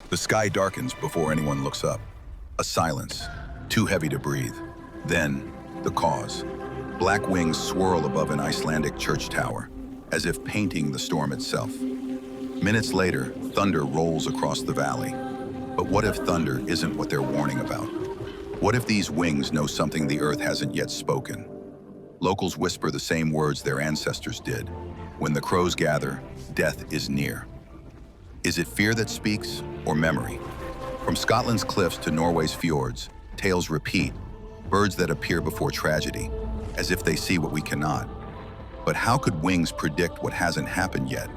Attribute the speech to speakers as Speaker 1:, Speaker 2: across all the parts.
Speaker 1: The sky darkens before anyone looks up. A silence, too heavy to breathe. Then, the cause. Black wings swirl above an Icelandic church tower, as if painting the storm itself. Minutes later, thunder rolls across the valley. But what if thunder isn't what they're warning about? What if these wings know something the earth hasn't yet spoken? Locals whisper the same words their ancestors did. When the crows gather, death is near. Is it fear that speaks, or memory? From Scotland's cliffs to Norway's fjords, tales repeat, birds that appear before tragedy, as if they see what we cannot. But how could wings predict what hasn't happened yet?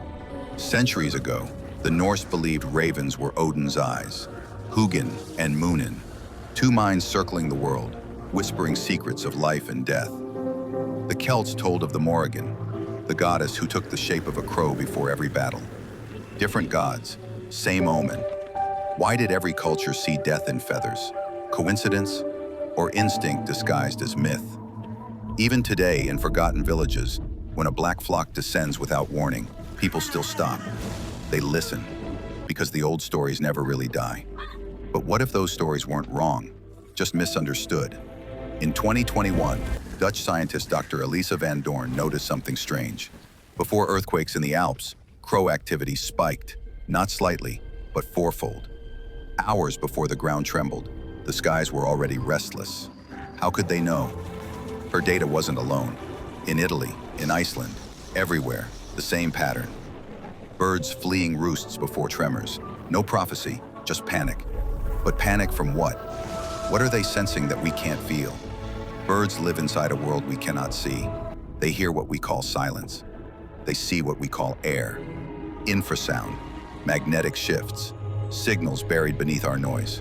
Speaker 1: Centuries ago, the Norse believed ravens were Odin's eyes, Huginn and Muninn, two minds circling the world, whispering secrets of life and death. The Celts told of the Morrígan, the goddess who took the shape of a crow before every battle. Different gods, same omen. Why did every culture see death in feathers? Coincidence or instinct disguised as myth? Even today, in forgotten villages, when a black flock descends without warning, people still stop. They listen, because the old stories never really die. But what if those stories weren't wrong, just misunderstood? In 2021, Dutch scientist Dr. Elisa van Doorn noticed something strange. Before earthquakes in the Alps, crow activity spiked, not slightly, but fourfold. Hours before the ground trembled, the skies were already restless. How could they know? Her data wasn't alone. In Italy, in Iceland, everywhere, the same pattern. Birds fleeing roosts before tremors. No prophecy, just panic. But panic from what? What are they sensing that we can't feel? Birds live inside a world we cannot see. They hear what we call silence. They see what we call air. Infrasound, magnetic shifts, signals buried beneath our noise.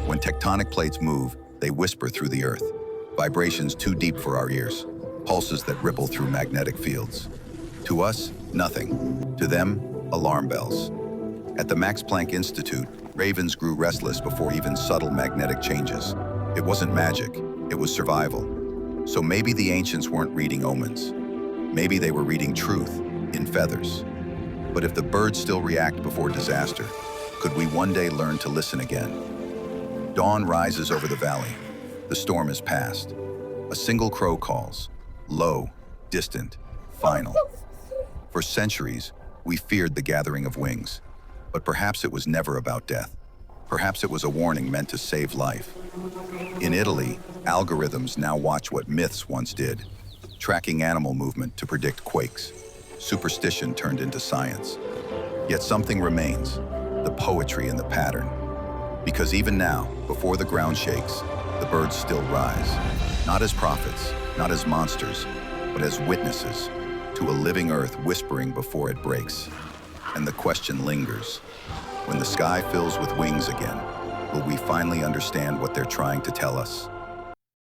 Speaker 1: When tectonic plates move, they whisper through the earth. Vibrations too deep for our ears. Pulses that ripple through magnetic fields. To us, nothing. To them, alarm bells. At the Max Planck Institute, ravens grew restless before even subtle magnetic changes. It wasn't magic, it was survival. So maybe the ancients weren't reading omens. Maybe they were reading truth in feathers. But if the birds still react before disaster, could we one day learn to listen again? Dawn rises over the valley. The storm is past. A single crow calls, low, distant, final. For centuries, we feared the gathering of wings, but perhaps it was never about death. Perhaps it was a warning meant to save life. In Italy, algorithms now watch what myths once did, tracking animal movement to predict quakes. Superstition turned into science. Yet something remains, the poetry in the pattern. Because even now, before the ground shakes, the birds still rise, not as prophets, not as monsters, but as witnesses to a living earth whispering before it breaks. And the question lingers. When the sky fills with wings again, will we finally understand what they're trying to tell us?